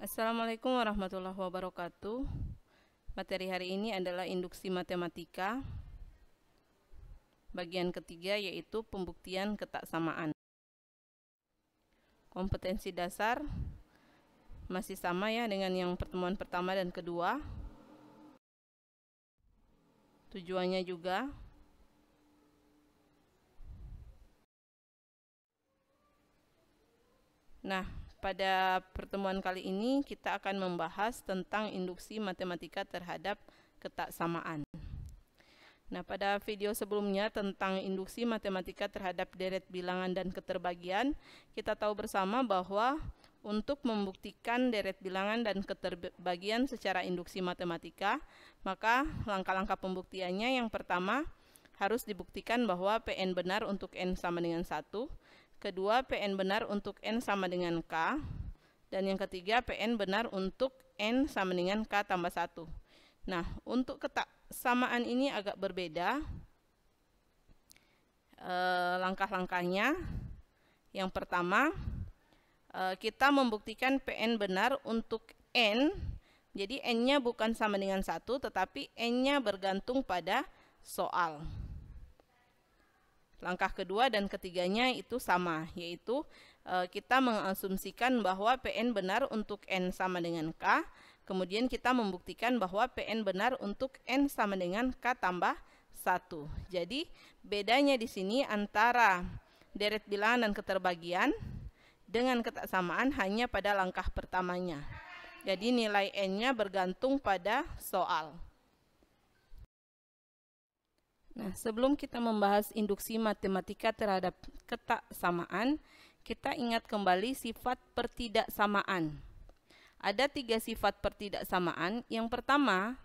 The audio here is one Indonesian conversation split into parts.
Assalamualaikum warahmatullahi wabarakatuh. Materi hari ini adalah induksi matematika bagian ketiga, yaitu pembuktian ketaksamaan. Kompetensi dasar masih sama ya dengan yang pertemuan pertama dan kedua. Tujuannya juga pada pertemuan kali ini kita akan membahas tentang induksi matematika terhadap ketaksamaan. Pada video sebelumnya tentang induksi matematika terhadap deret bilangan dan keterbagian, kita tahu bersama bahwa untuk membuktikan deret bilangan dan keterbagian secara induksi matematika, maka langkah-langkah pembuktiannya yang pertama harus dibuktikan bahwa Pn benar untuk n sama dengan 1. Kedua, Pn benar untuk n sama dengan k. Dan yang ketiga, Pn benar untuk n sama dengan k tambah 1. Untuk ketaksamaan ini agak berbeda langkah-langkahnya. Yang pertama, kita membuktikan Pn benar untuk n. Jadi n-nya bukan sama dengan 1, tetapi n-nya bergantung pada soal. Langkah kedua dan ketiganya itu sama, yaitu kita mengasumsikan bahwa Pn benar untuk n sama dengan k. Kemudian kita membuktikan bahwa Pn benar untuk n sama dengan k tambah 1. Jadi bedanya di sini antara deret bilangan dan keterbagian dengan ketaksamaan hanya pada langkah pertamanya. Jadi nilai n-nya bergantung pada soal. Sebelum kita membahas induksi matematika terhadap ketaksamaan, kita ingat kembali sifat pertidaksamaan. Ada 3 sifat pertidaksamaan. Yang pertama,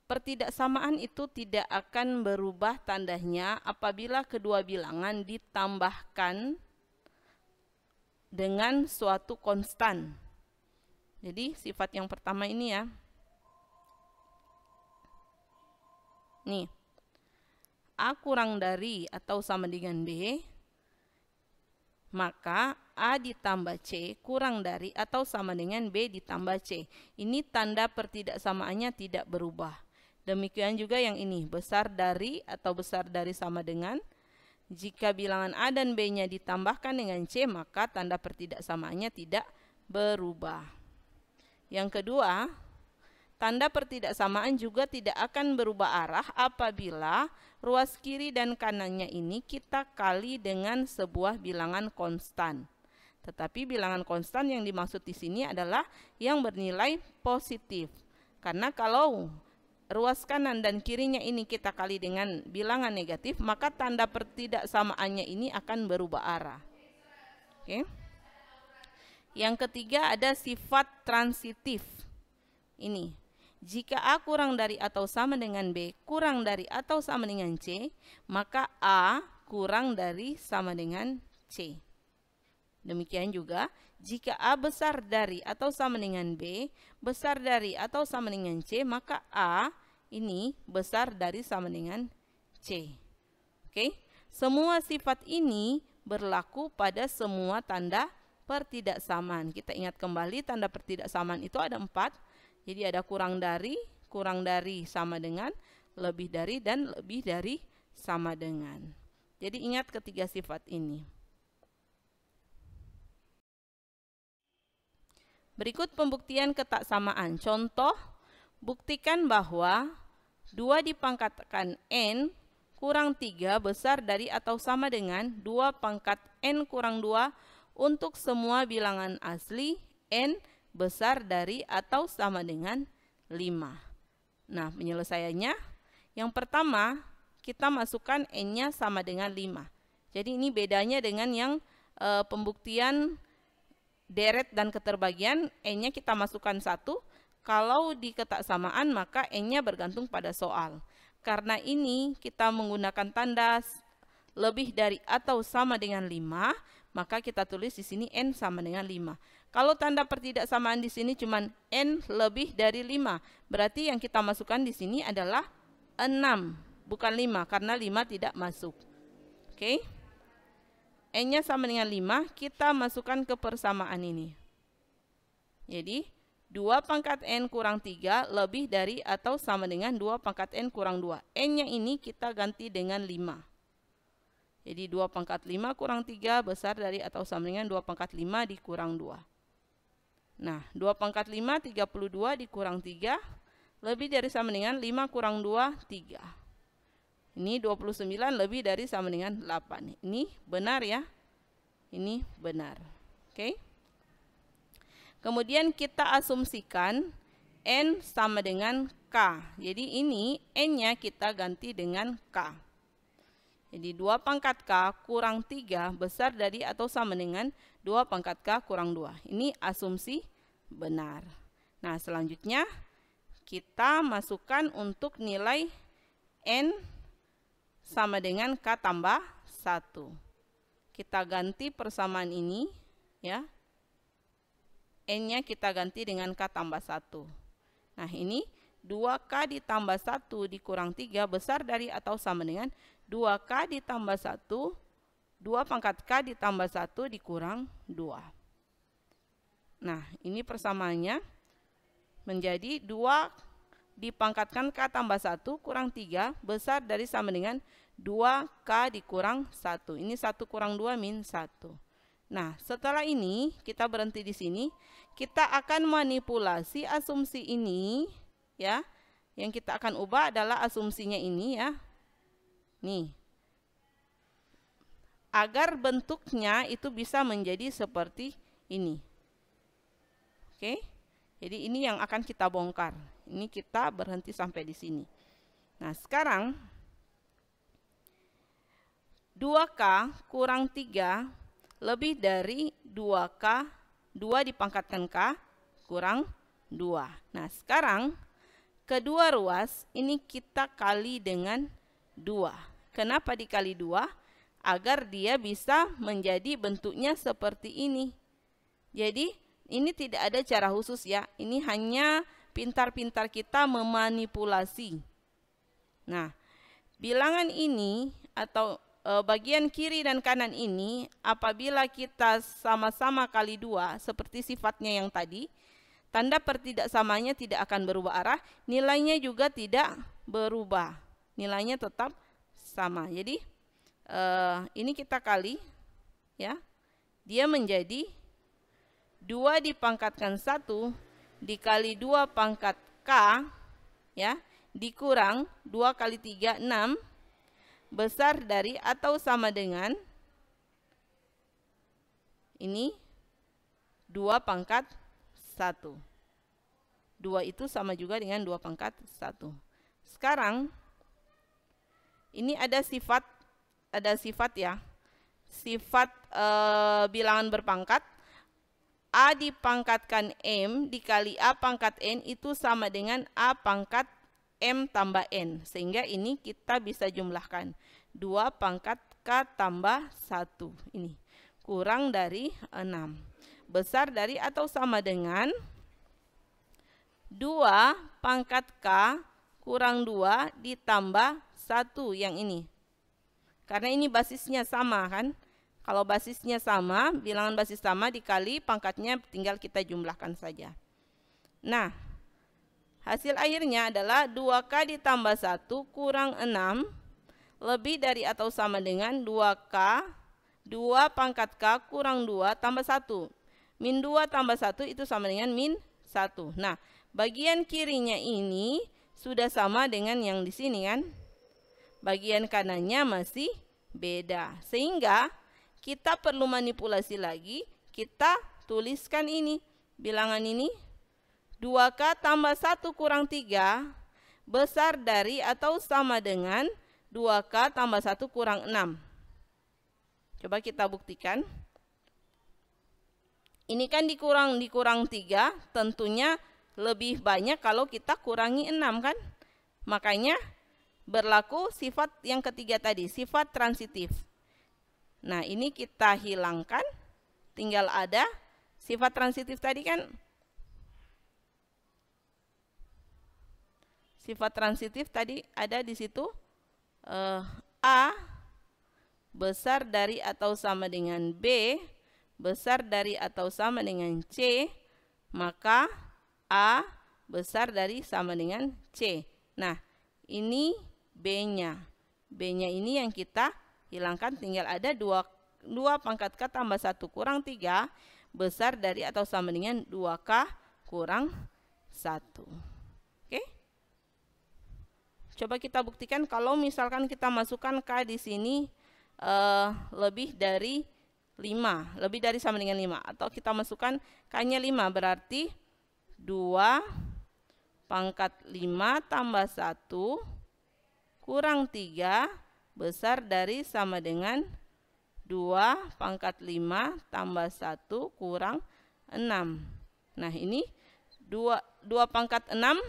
pertidaksamaan itu tidak akan berubah tandanya apabila kedua bilangan ditambahkan dengan suatu konstan. Jadi sifat yang pertama ini ya. A kurang dari atau sama dengan B, maka A ditambah C kurang dari atau sama dengan B ditambah C. Ini tanda pertidaksamaannya tidak berubah. Demikian juga yang ini, besar dari atau besar dari sama dengan. Jika bilangan A dan B-nya ditambahkan dengan C, maka tanda pertidaksamaannya tidak berubah. Yang kedua, tanda pertidaksamaan juga tidak akan berubah arah apabila ruas kiri dan kanannya ini kita kali dengan sebuah bilangan konstan. Tetapi bilangan konstan yang dimaksud di sini adalah yang bernilai positif. Karena kalau ruas kanan dan kirinya ini kita kali dengan bilangan negatif, maka tanda pertidaksamaannya ini akan berubah arah. Oke. Yang ketiga ada sifat transitif. Ini. Jika A kurang dari atau sama dengan B kurang dari atau sama dengan C, maka A kurang dari sama dengan C. Demikian juga, jika A besar dari atau sama dengan B, besar dari atau sama dengan C, maka A ini besar dari sama dengan C. Oke? Semua sifat ini berlaku pada semua tanda pertidaksamaan. Kita ingat kembali, tanda pertidaksamaan itu ada 4. Jadi ada kurang dari sama dengan, lebih dari, dan lebih dari sama dengan. Jadi ingat ketiga sifat ini. Berikut pembuktian ketaksamaan. Contoh, buktikan bahwa 2 dipangkatkan n kurang 3 besar dari atau sama dengan 2 pangkat n kurang 2 untuk semua bilangan asli n besar dari atau sama dengan 5. Penyelesaiannya, yang pertama kita masukkan n-nya sama dengan 5. Jadi ini bedanya dengan yang pembuktian deret dan keterbagian, n-nya kita masukkan 1. Kalau di ketaksamaan maka n-nya bergantung pada soal. Karena ini kita menggunakan tanda lebih dari atau sama dengan 5, maka kita tulis di sini n sama dengan 5. Kalau tanda pertidaksamaan di sini cuma n lebih dari 5, berarti yang kita masukkan di sini adalah 6, bukan 5, karena 5 tidak masuk. Oke? N-nya sama dengan 5, kita masukkan ke persamaan ini. Jadi 2 pangkat N kurang 3 lebih dari atau sama dengan 2 pangkat N kurang 2. N-nya ini kita ganti dengan 5. Jadi 2 pangkat 5 kurang 3 besar dari atau sama dengan 2 pangkat 5 dikurang 2. Nah, 2 pangkat 5, 32 dikurang 3, lebih dari sama dengan 5 kurang 2, 3. Ini 29 lebih dari sama dengan 8. Ini benar ya? Ini benar. Oke? Kemudian kita asumsikan N sama dengan K. Jadi ini N-nya kita ganti dengan K. Jadi 2 pangkat K kurang 3 besar dari atau sama dengan 2 pangkat K kurang 2. Ini asumsi benar. Nah, selanjutnya kita masukkan untuk nilai N sama dengan K tambah 1. Kita ganti persamaan ini ya. N-nya kita ganti dengan K tambah 1. Nah, ini 2K ditambah 1 dikurang 3 besar dari atau sama dengan 2K ditambah 1, 2 pangkat K ditambah 1 dikurang 2. Nah, ini persamaannya menjadi 2 dipangkatkan K tambah 1 kurang 3 besar dari sama dengan 2K dikurang 1. Ini 1 kurang 2 min 1. Nah, setelah ini kita berhenti di sini. Kita akan manipulasi asumsi ini ya. Yang kita akan ubah adalah asumsinya ini ya. Nih. Agar bentuknya itu bisa menjadi seperti ini. Oke? Jadi ini yang akan kita bongkar. Ini kita berhenti sampai di sini. Nah, sekarang 2K kurang 3 lebih dari 2K, 2 dipangkatkan K kurang 2. Nah, sekarang kedua ruas ini kita kali dengan 2. Kenapa dikali 2? Agar dia bisa menjadi bentuknya seperti ini. Jadi, ini tidak ada cara khusus ya. Ini hanya pintar-pintar kita memanipulasi. Nah, bilangan ini atau bagian kiri dan kanan ini apabila kita sama-sama kali 2 seperti sifatnya yang tadi, tanda pertidaksamanya tidak akan berubah arah, nilainya juga tidak berubah. Nilainya tetap sama. Jadi ini kita kali ya. Dia menjadi 2 dipangkatkan 1 dikali 2 pangkat K ya, dikurang 2 kali 3 6 besar dari atau sama dengan ini 2 pangkat 1. 2 itu sama juga dengan 2 pangkat 1. Sekarang ini ada sifat ya. Sifat bilangan berpangkat. A dipangkatkan M dikali A pangkat N itu sama dengan A pangkat M tambah N. Sehingga ini kita bisa jumlahkan. 2 pangkat K tambah 1. Ini. Kurang dari 6. Besar dari atau sama dengan 2 pangkat K kurang 2 ditambah 1 yang ini. Karena ini basisnya sama kan. Kalau basisnya sama, bilangan basis sama dikali pangkatnya tinggal kita jumlahkan saja. Nah, hasil akhirnya adalah 2K ditambah 1 kurang 6 lebih dari atau sama dengan 2K, 2 pangkat K kurang 2 tambah 1. Min 2 tambah 1 itu sama dengan min 1. Nah, bagian kirinya ini sudah sama dengan yang di sini kan. Bagian kanannya masih beda. Sehingga kita perlu manipulasi lagi. Kita tuliskan ini. Bilangan ini 2K tambah 1 kurang 3 besar dari atau sama dengan 2K tambah 1 kurang 6. Coba kita buktikan. Ini kan dikurang 3, tentunya lebih banyak kalau kita kurangi 6 kan. Makanya berlaku sifat yang ketiga tadi, sifat transitif. Nah, ini kita hilangkan. Tinggal ada sifat transitif tadi kan. Sifat transitif tadi ada di situ. A besar dari atau sama dengan B, besar dari atau sama dengan C, maka A besar dari sama dengan C. Nah, ini B-nya. B-nya ini yang kita hilangkan, tinggal ada 2 pangkat K tambah 1 kurang 3 besar dari atau sama dengan 2K kurang 1. Oke? Coba kita buktikan kalau misalkan kita masukkan K di sini lebih dari 5, lebih dari sama dengan 5, atau kita masukkan K-nya 5, berarti 2 pangkat 5 tambah 1 kurang 3 besar dari sama dengan 2 pangkat 5 tambah 1 kurang 6. Nah, ini 2 pangkat 6,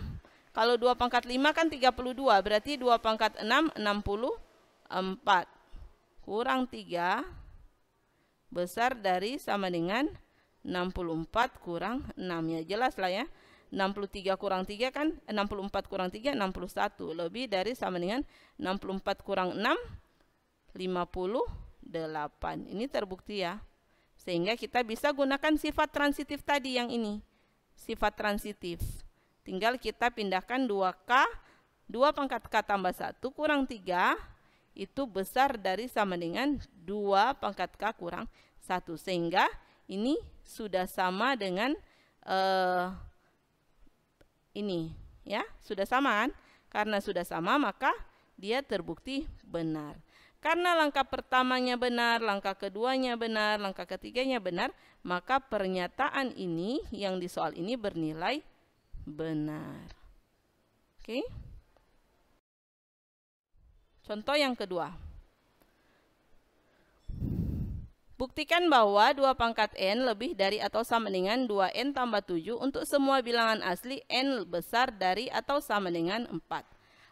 kalau 2 pangkat 5 kan 32, berarti 2 pangkat 6, 64. Kurang 3 besar dari sama dengan 64 kurang 6. Ya jelas lah ya. 63 kurang 3 kan 64 kurang 3 61, lebih dari sama dengan 64 kurang 6 58. Ini terbukti ya. Sehingga kita bisa gunakan sifat transitif tadi yang ini. Sifat transitif. Tinggal kita pindahkan 2K, 2 pangkat K tambah 1 kurang 3 itu besar dari sama dengan 2 pangkat K kurang 1. Sehingga ini sudah sama dengan ini ya, sudah sama kan? Karena sudah sama maka dia terbukti benar. Karena langkah pertamanya benar, langkah keduanya benar, langkah ketiganya benar, maka pernyataan ini yang di soal ini bernilai benar. Oke. Contoh yang kedua. Buktikan bahwa 2 pangkat N lebih dari atau sama dengan 2N tambah 7 untuk semua bilangan asli N besar dari atau sama dengan 4.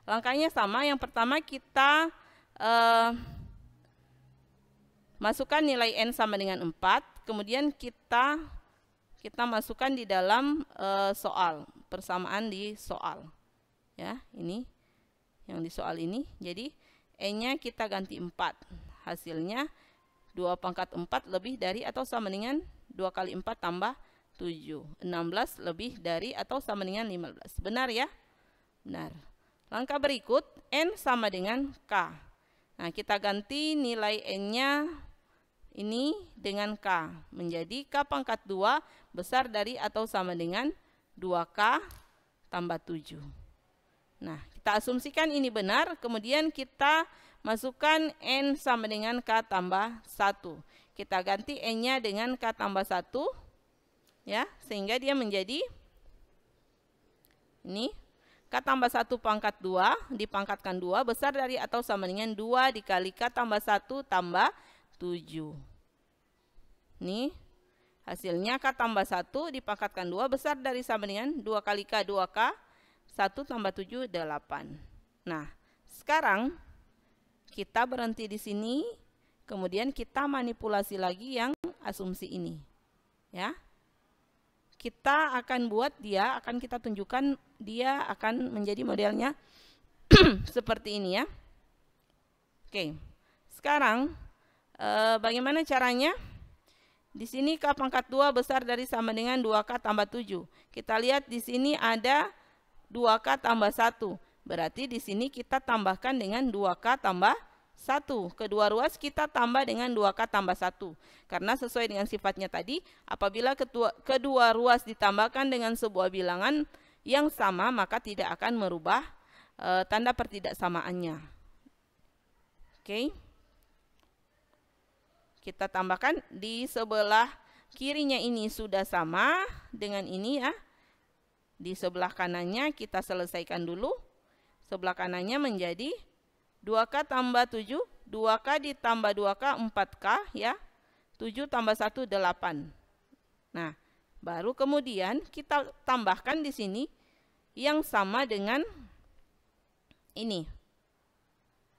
Langkahnya sama. Yang pertama kita masukkan nilai N sama dengan 4. Kemudian kita masukkan di dalam soal. Persamaan di soal. Ya, ini yang di soal ini. Jadi N-nya kita ganti 4. Hasilnya 2 pangkat 4 lebih dari atau sama dengan 2 kali 4 tambah 7. 16 lebih dari atau sama dengan 15. Benar ya? Benar. Langkah berikut, N sama dengan K. Nah, kita ganti nilai N-nya ini dengan K. Menjadi K pangkat 2 besar dari atau sama dengan 2K tambah 7. Nah, kita asumsikan ini benar. Kemudian kita masukkan N sama dengan K tambah 1. Kita ganti N-nya dengan K tambah 1. Ya, sehingga dia menjadi ini K tambah 1 pangkat 2 dipangkatkan 2 besar dari atau sama dengan 2 dikali K tambah 1 tambah 7. Ini hasilnya K tambah 1 dipangkatkan 2 besar dari sama dengan 2 kali K 2K 1 tambah 7 8. Nah, sekarang kita berhenti di sini, kemudian kita manipulasi lagi yang asumsi ini. Ya. Kita akan buat dia, akan kita tunjukkan dia akan menjadi modelnya seperti ini ya. Oke. Sekarang bagaimana caranya? Di sini K pangkat 2 besar dari sama dengan 2K tambah 7. Kita lihat di sini ada 2K tambah 1. Berarti di sini kita tambahkan dengan 2K tambah 1. Kedua ruas kita tambah dengan 2K tambah 1. Karena sesuai dengan sifatnya tadi, apabila kedua ruas ditambahkan dengan sebuah bilangan yang sama, maka tidak akan merubah tanda pertidaksamaannya. Oke. Kita tambahkan di sebelah kirinya ini sudah sama dengan ini ya. Di sebelah kanannya kita selesaikan dulu. Sebelah kanannya menjadi 2K tambah 7, 2K ditambah 2K 4K ya. 7 tambah 1 8. Nah, baru kemudian kita tambahkan di sini yang sama dengan ini.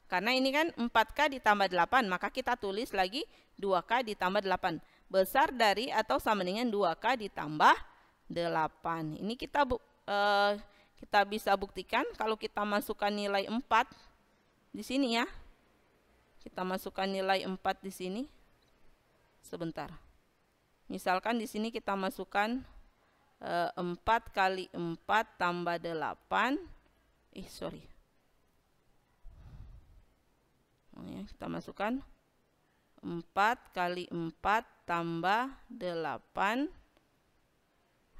Karena ini kan 4K ditambah 8, maka kita tulis lagi 2K ditambah 8. Besar dari atau sama dengan 2K ditambah 8. Ini kita bisa buktikan kalau kita masukkan nilai 4 di sini ya. Kita masukkan nilai 4 di sini. Sebentar. Misalkan di sini kita masukkan 4 kali 4 tambah 8. Sorry. Ya, kita masukkan 4 kali 4 tambah 8.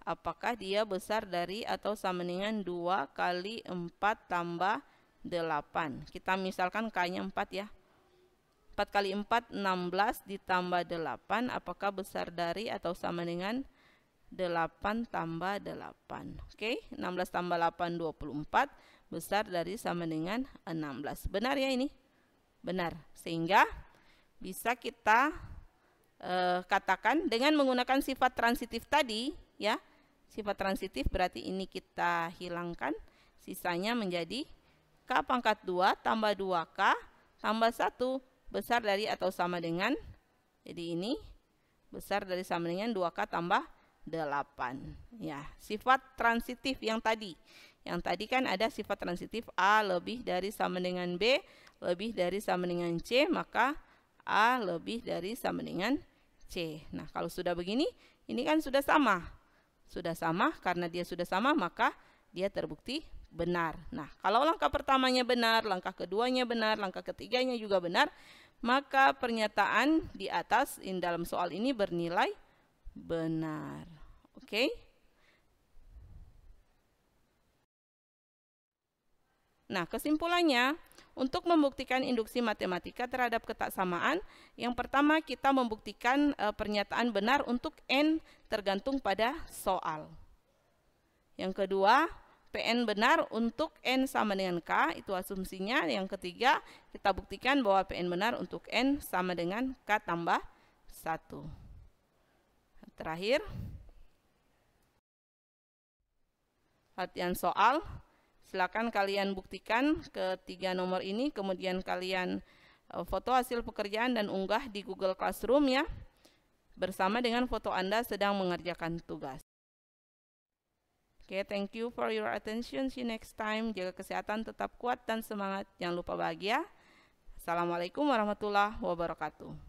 Apakah dia besar dari atau sama dengan 2 kali 4 tambah 8? Kita misalkan K-nya 4 ya. 4 kali 4, 16 ditambah 8. Apakah besar dari atau sama dengan 8 tambah 8? Oke, 16 tambah 8, 24. Besar dari sama dengan 16. Benar ya ini? Benar. Sehingga bisa kita katakan dengan menggunakan sifat transitif tadi, ya. Sifat transitif berarti ini kita hilangkan, sisanya menjadi K pangkat 2 tambah 2K tambah 1 besar dari atau sama dengan, jadi ini besar dari sama dengan 2K tambah 8. Ya, sifat transitif yang tadi. Yang tadi kan ada sifat transitif A lebih dari sama dengan B, lebih dari sama dengan C, maka A lebih dari sama dengan C. Nah, kalau sudah begini, ini kan sudah sama. Sudah sama, karena dia sudah sama, maka dia terbukti benar. Nah, kalau langkah pertamanya benar, langkah keduanya benar, langkah ketiganya juga benar, maka pernyataan di atas dalam soal ini bernilai benar. Oke? Nah, kesimpulannya, untuk membuktikan induksi matematika terhadap ketaksamaan, yang pertama kita membuktikan pernyataan benar untuk N tergantung pada soal. Yang kedua, PN benar untuk N sama dengan K, itu asumsinya. Yang ketiga, kita buktikan bahwa PN benar untuk N sama dengan K tambah 1. Terakhir, latihan soal. Silakan kalian buktikan ketiga nomor ini, kemudian kalian foto hasil pekerjaan dan unggah di Google Classroom ya, bersama dengan foto Anda sedang mengerjakan tugas. Oke, thank you for your attention. See you next time. Jaga kesehatan, tetap kuat dan semangat. Jangan lupa bahagia. Assalamualaikum warahmatullahi wabarakatuh.